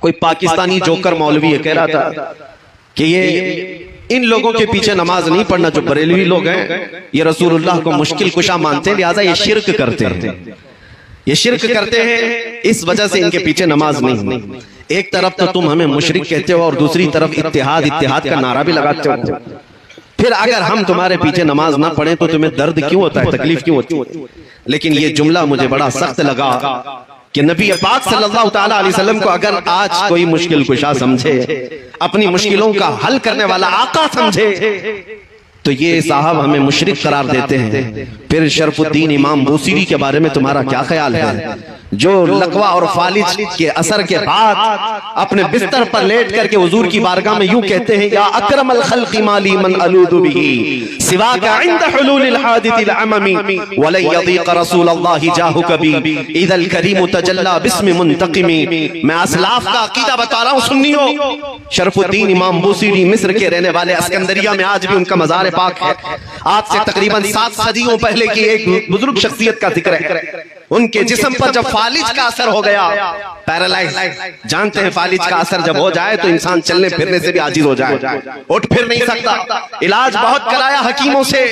کوئی پاکستانی جوکر مولوی ہے کہہ رہا تھا کہ یہ ان لوگوں کے پیچھے نماز نہیں پڑھنا جو بریلوی لوگ ہیں، یہ رسول اللہ کو مشکل کشا مانتے ہیں، لہٰذا یہ شرک کرتے ہیں، یہ شرک کرتے ہیں، اس وجہ سے ان کے پیچھے نماز نہیں۔ ایک طرف تو تم ہمیں مشرک کہتے ہو اور دوسری طرف اتحاد کا نعرہ بھی لگاتے ہو، پھر اگر ہم تمہارے پیچھے نماز نہ پڑھیں تو تمہیں درد کیوں ہوتا ہے، تکلیف کیوں ہوتی ہے؟ لیکن یہ جملہ مجھے بڑا سخت لگا کہ نبی پاک صلی اللہ تعالیٰ علیہ وسلم کو اگر آج کوئی مشکل کشا سمجھے، اپنی مشکلوں کا حل کرنے والا آقا سمجھے، تو یہ صاحب ہمیں مشرک قرار دیتے ہیں۔ پھر شرف الدین امام بوصیری کے بارے میں تمہارا کیا خیال ہے، جو لقوہ اور فالج کے اثر کے بعد اپنے بستر پر لیٹ کر کے حضور کی بارگاہ میں یوں کہتے ہیں، یا اکرم الخلق مالی من الوذ به سواک عند حلول الحادث العمم ولن يضيق رسول اللہ جاہک بی اذا الکریم تجلی باسم منتقم۔ میں اسلاف کا عقیدہ بتا رہا ہوں سنیو، شرف الدین امام بوصیری مصر کے رہنے والے، اسکندریہ میں آج بھی ان کا مزار پاک ہے، آج سے تقریباً 7 صدیوں پہلے کی ایک بزرگ شخصیت کا ذکر ہے۔ ان کے جسم پر جب فالج کا اثر ہو گیا، پیرالائز، جانتے ہیں فالج کا اثر جب ہو جائے تو انسان چلنے پھرنے سے بھی عاجز ہو جائے، اٹھ پھر نہیں سکتا، علاج بہت کرایا حکیموں سے،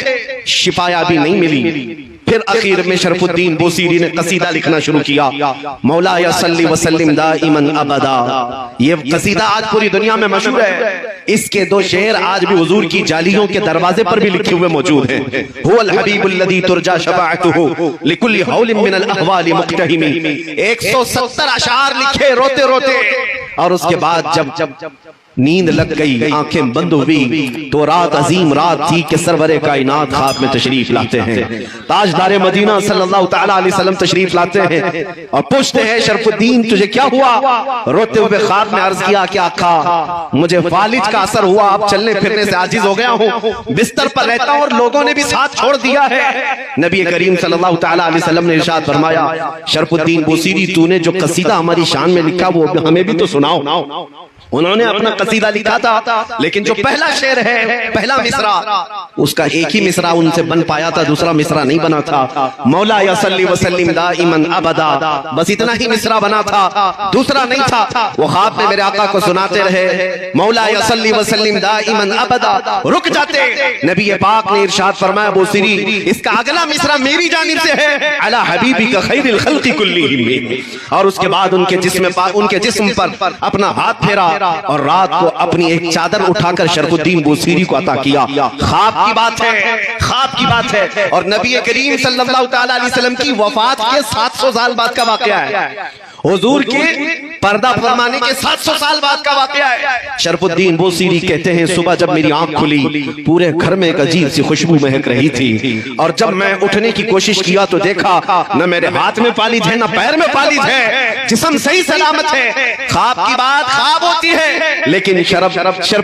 شفا یابی نہیں ملی۔ پھر اخیر میں شرف الدین بوصیری نے قصیدہ لکھنا شروع کیا، مولا یا صلی وسلم دائما ابدا۔ یہ قصیدہ آج پوری دنیا میں مشہور ہے، اس کے 2 شعر آج بھی حضور کی جالیوں کے دروازے پر بھی لکھے ہوئے موجود ہیں۔ هو الحبیب الذی ترجا شفاعته لكل حول من الاحوال مقتحم۔ 170 اشعار لکھے روتے روتے، اور اس کے بعد جب نیند لگ گئی، آنکھیں بند ہوئی، تو رات عظیم رات تھی کہ سرور کائنات خواب میں تشریف لاتے ہیں، تاجدار مدینہ صلی اللہ تعالیٰ علیہ وسلم تشریف لاتے ہیں اور پوچھتے ہیں، شرف الدین تجھے کیا ہوا؟ روتے ہوئے خواب میں عرض کیا کہ آقا مجھے فالج کا اثر ہوا، اب چلنے پھرنے سے عاجز ہو گیا ہوں، بستر پر رہتا ہوں اور لوگوں نے بھی ساتھ چھوڑ دیا ہے۔ نبی کریم صلی اللہ تعالیٰ علیہ وسلم نے ارشاد فرمایا، شرف الدین بوصیری تو نے جو قصیدہ ہماری شان میں لکھا وہ ہمیں بھی تو سناؤ۔ انہوں نے اپنا قصیدہ لکھا تھا، لیکن جو پہلا شعر ہے، پہلا مصرع، اس کا ایک ہی مصرع ان سے بن پایا تھا، دوسرا مصرع نہیں بنا تھا۔ مولا یا صلی وسلم دائما ابدا، بس اتنا ہی مصرع بنا تھا، دوسرا نہیں تھا۔ وہ خواب میں میرے آقا کو سناتے رہے، مولا یا صلی وسلم دائما ابدا، رک جاتے، نبی پاک نے ارشاد فرمایا، بوصیری اس کا اگلا مصرع میری جانب سے ہے، علی حبیبک خیر الخلق کلہم۔ اور اس کے بعد ان کے جسم پر اپنا ہاتھ پھیرا اور رات کو اپنی ایک چادر اٹھا کر شرف الدین بوصیری کو عطا کیا۔ خواب کی بات ہے، خواب کی بات ہے، اور نبی کریم صلی اللہ تعالیٰ علیہ وسلم کی وفات کے 700 سال بعد کا واقعہ ہے، حضور کے پردہ فرمانے کے 700 سال بعد کا واقعہ ہے۔ شرف الدین بوصیری کہتے ہیں، صبح جب میری آنکھ کھلی پورے گھر میں ایک عجیب سی خوشبو مہک رہی تھی، اور جب میں اٹھنے کی کوشش کیا تو دیکھا نہ میرے ہاتھ میں فالج ہے نہ پیر میں فالج ہے، جسم صحیح سلامت ہے۔ خواب کی بات خواب ہوتی ہے، لیکن شرف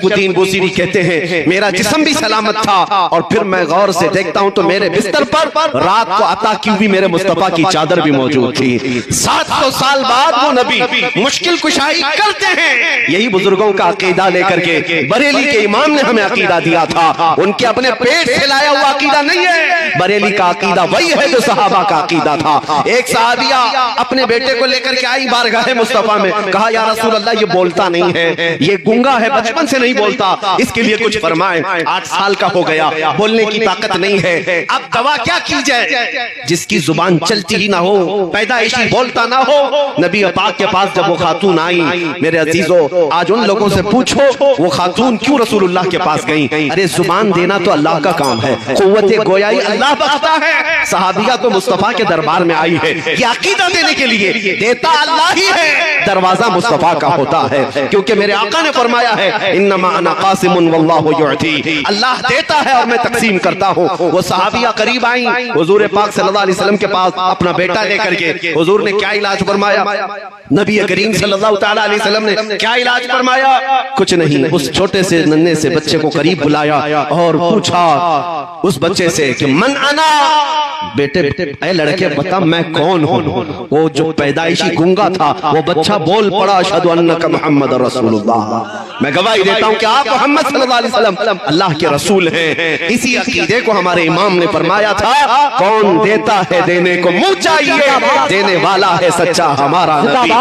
الدین بوصیری کہتے ہیں میرا جسم بھی سلامت تھا، اور پھر میں غور سے دیکھتا ہوں تو میرے بستر پر رات کو عطا کی ہوئی میرے مصطفیٰ کی چادر بھی موجود تھی۔ 700 سال بعد وہ نبی مشکل کشائی کرتے ہیں۔ یہی بزرگوں کا عقیدہ لے کر کے بریلی کے امام نے ہمیں عقیدہ دیا تھا، ان کے اپنے پیٹ سے لایا ہوا عقیدہ نہیں ہے، بریلی کا عقیدہ وہی ہے جو صحابہ کا عقیدہ تھا۔ ایک صحابیہ اپنے بیٹے کو لے کر کے آئی بارگاہ مصطفیٰ میں، کہا یا رسول اللہ یہ بولتا نہیں ہے، یہ گونگا ہے، بچپن سے نہیں بولتا، اس کے لیے کچھ فرمائیں، 8 سال کا ہو گیا، بولنے کی طاقت نہیں ہے، اب دوا کیا کی جائے؟ جس کی زبان چلتی ہی نہ ہو، پیدائشی بولتا نہ ہو۔ نبی پاک کے پاس جب وہ خاتون آئی، میرے عزیزو آج ان لوگوں سے پوچھو وہ خاتون کیوں رسول اللہ کے پاس گئیں؟ ارے زبان دینا تو اللہ کا کام ہے، قوت گویائی اللہ بخشتا ہے۔ صحابیہ تو مصطفیٰ کے دربار میں آئی ہے یہ عقیدہ دینے کے لیے، دیتا اللہ ہی ہے، دروازہ مصطفیٰ کا ہوتا ہے، کیونکہ میرے آقا نے فرمایا ہے انما انا قاسم واللہ یعطی، اللہ دیتا ہے اور میں تقسیم کرتا ہوں۔ وہ صحابیہ قریب آئیں حضور پاک صلی اللہ علیہ وسلم کے پاس اپنا بیٹا لے کر کے، حضور نے کیا علاج فرمایا؟ نبی کریم صلی اللہ تعالیٰ علیہ وسلم نے کیا علاج فرمایا؟ کچھ نہیں، اس چھوٹے سے ننھے سے بچے کو قریب بلایا اور پوچھا اس بچے سے کہ من انا، بیٹے اے لڑکے بتا میں کون ہوں؟ وہ جو پیدائشی گونگا تھا وہ بچہ بول پڑا اشہد انک محمد رسول اللہ، میں گواہی دیتا ہوں کہ آپ محمد صلی اللہ علیہ وسلم اللہ کے رسول ہیں۔ اسی عقیدے کو ہمارے امام نے فرمایا تھا، کون دیتا ہے دینے کو منہ چاہیے، دینے والا ہے سچا ہمارا نبی۔